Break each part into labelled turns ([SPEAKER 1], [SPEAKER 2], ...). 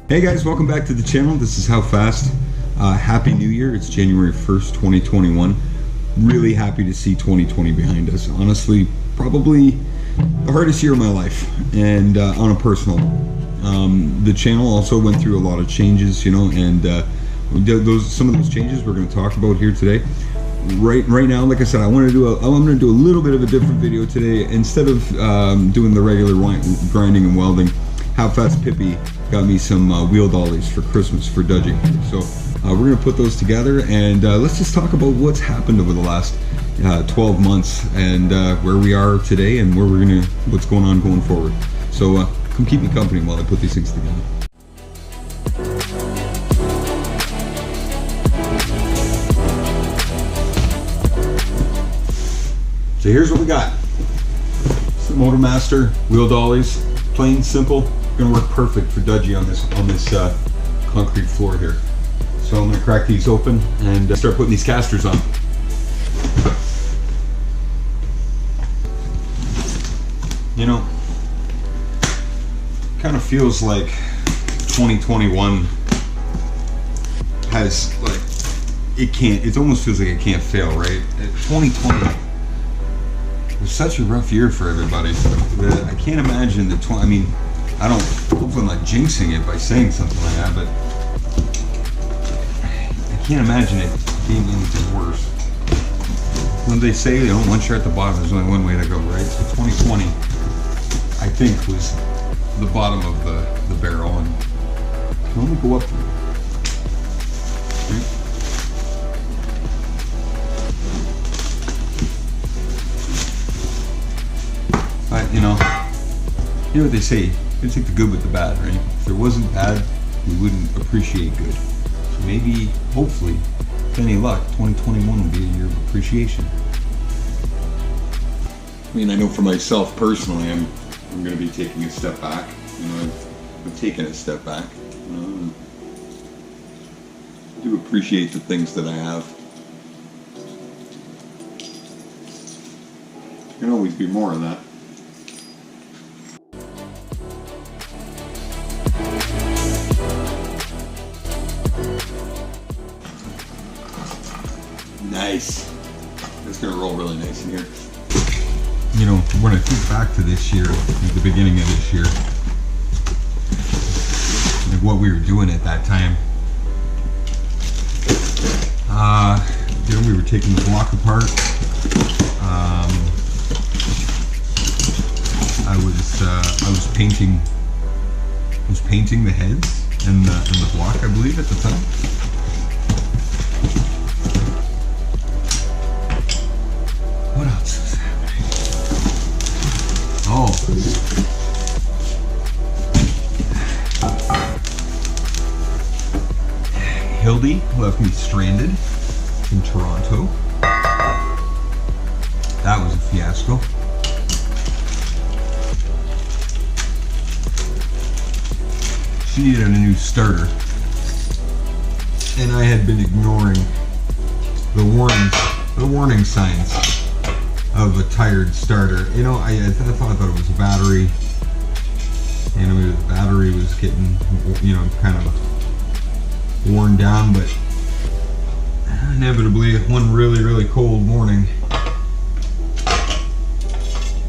[SPEAKER 1] Hey guys, welcome back to the channel. This is HowFast. Happy New Year. It's January 1st, 2021. Really happy to see 2020 behind us. Honestly, probably the hardest year of my life, and on a personal. The channel also went through a lot of changes, you know, and some of those changes we're going to talk about here today. Right now, like I said, I'm going to do a little bit of a different video today. Instead of doing the regular grinding and welding, HowFast Pippi got me some wheel dollies for Christmas for dudging. So we're going to put those together, and let's just talk about what's happened over the last 12 months and where we are today and what's going on going forward. So come keep me company while I put these things together. So here's what we got. Some Motormaster wheel dollies, plain simple. Gonna work perfect for dudgy on this concrete floor here. So I'm gonna crack these open and start putting these casters on. You know, kind of feels like 2021 has it almost feels like it can't fail, right? 2020 was such a rough year for everybody that I can't imagine that hopefully I'm not jinxing it by saying something like that, but I can't imagine it being anything worse. When they say, you know, once you're at the bottom, there's only one way to go, right? So 2020, I think, was the bottom of the barrel, and can only go up from there. Okay. But, you know what they say, you take the good with the bad, right? If there wasn't bad, we wouldn't appreciate good. So maybe, hopefully, with any luck, 2021 will be a year of appreciation. I mean, I know for myself personally, I'm going to be taking a step back. You know, I've taken a step back. I do appreciate the things that I have. There can always be more of that. Nice. It's going to roll really nice in here. You know, when I think back to this year, the beginning of this year, like what we were doing at that time, you know, we were taking the block apart. I was painting the heads and the block, I believe, at the time. What else is happening? Oh. Hildy left me stranded in Toronto. That was a fiasco. She needed a new starter, and I had been ignoring the warning signs of a tired starter. You know, I thought it was a battery. You know, the battery was getting, you know, kind of worn down, but inevitably one really cold morning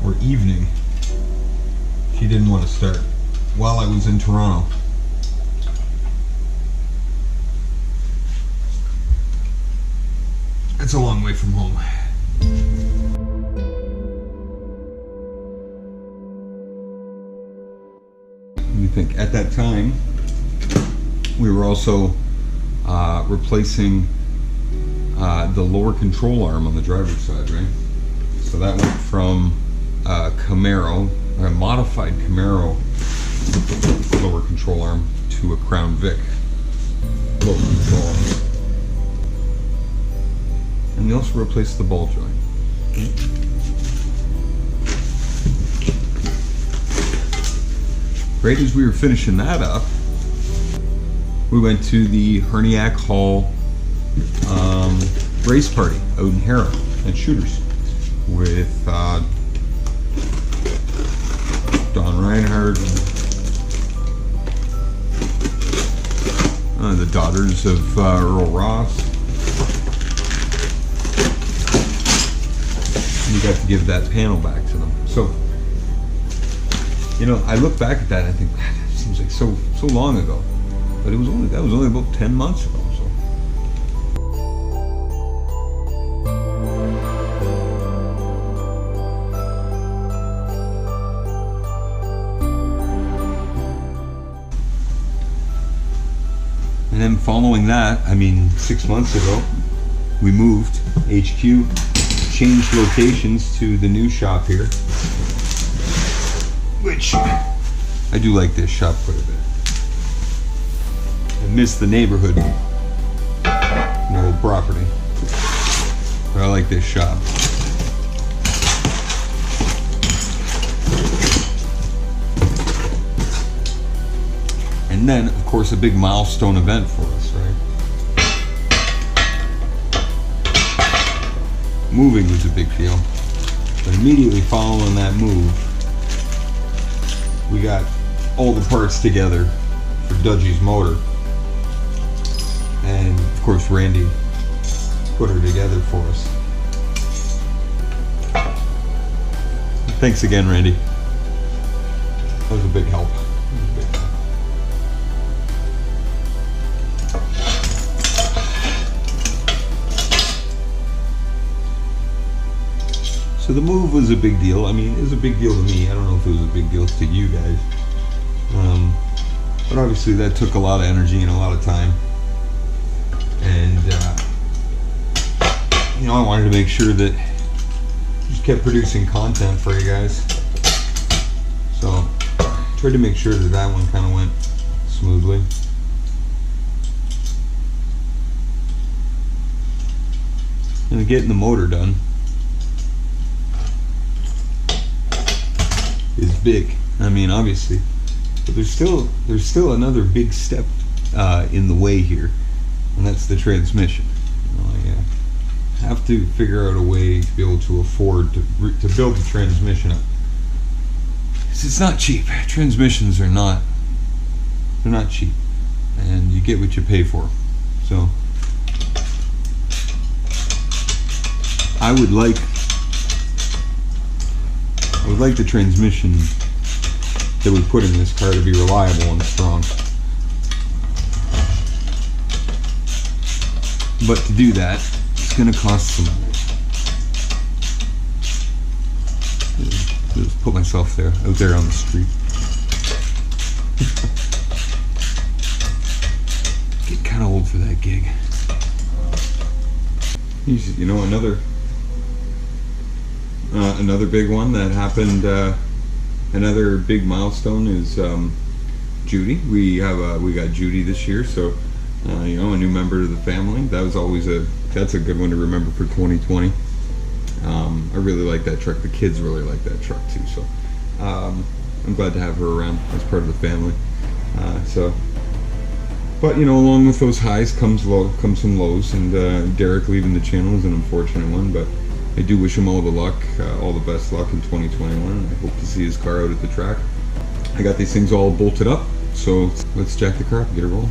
[SPEAKER 1] or evening, she didn't want to start while I was in Toronto. That's a long way from home. You think at that time we were also replacing the lower control arm on the driver's side, right? So that went from a modified Camaro lower control arm to a Crown Vic lower control arm. And we also replaced the ball joint. Right as we were finishing that up, we went to the Herniac Hall race party out in Harrow at Shooters with Don Reinhardt, one of the daughters of Earl Ross. You got to give that panel back to them. So, you know, I look back at that and I think, man, that seems like so long ago. But that was only about 10 months ago. So. And then following that, I mean, 6 months ago, we moved HQ, changed locations to the new shop here, which I do like this shop quite a bit. I miss the neighborhood, the old property, but I like this shop. And then, of course, a big milestone event for us, right? Moving was a big deal, but immediately following that move, we got all the parts together for Dudgie's motor. And of course, Randy put her together for us. Thanks again, Randy. That was a big help. So the move was a big deal. I mean, it was a big deal to me. I don't know if it was a big deal to you guys. But obviously that took a lot of energy and a lot of time. And, you know, I wanted to make sure that I just kept producing content for you guys. So I tried to make sure that that one kind of went smoothly. And getting the motor done is big. I mean, obviously, but there's still another big step in the way here, and that's the transmission. You know, I have to figure out a way to be able to afford to build the transmission up. 'Cause it's not cheap. Transmissions are not. They're not cheap, and you get what you pay for. So I would like the transmission that we put in this car to be reliable and strong. But to do that, it's going to cost some money. Just put myself out there on the street. Get kind of old for that gig. You know, another big one that happened, another big milestone is Judy. We got Judy this year, so you know, a new member of the family. That's a good one to remember for 2020. I really like that truck. The kids really like that truck too, so I'm glad to have her around as part of the family. But you know, along with those highs comes some lows, and Derek leaving the channel is an unfortunate one, but I do wish him all the luck, all the best luck in 2021. I hope to see his car out at the track. I got these things all bolted up, so let's jack the car up and get it rolling.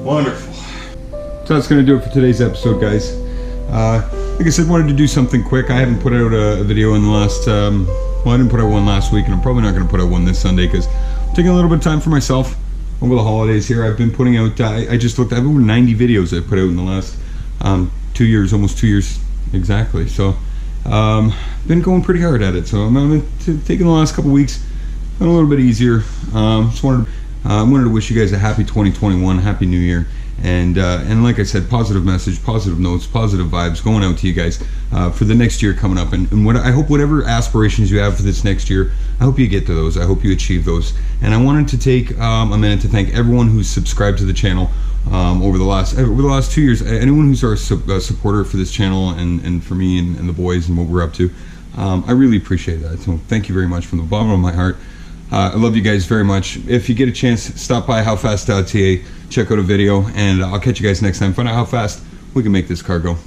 [SPEAKER 1] Wonderful. So that's going to do it for today's episode, guys. Like I said, wanted to do something quick. I haven't put out a video in the last Well, I didn't put out one last week, and I'm probably not going to put out one this Sunday because I'm taking a little bit of time for myself over the holidays here. I've been putting out, I just looked, I have over 90 videos I've put out in the last 2 years, almost 2 years exactly. So, been going pretty hard at it. So I'm taking the last couple weeks a little bit easier. Just wanted to wish you guys a happy 2021, happy New Year. And like I said, positive message, positive notes, positive vibes going out to you guys for the next year coming up. And what I hope, whatever aspirations you have for this next year, I hope you get to those. I hope you achieve those. And I wanted to take a minute to thank everyone who's subscribed to the channel over the last 2 years. Anyone who's our supporter for this channel and for me and the boys and what we're up to. I really appreciate that. So thank you very much from the bottom of my heart. I love you guys very much. If you get a chance, stop by HowFast.ta, check out a video, and I'll catch you guys next time. Find out how fast we can make this car go.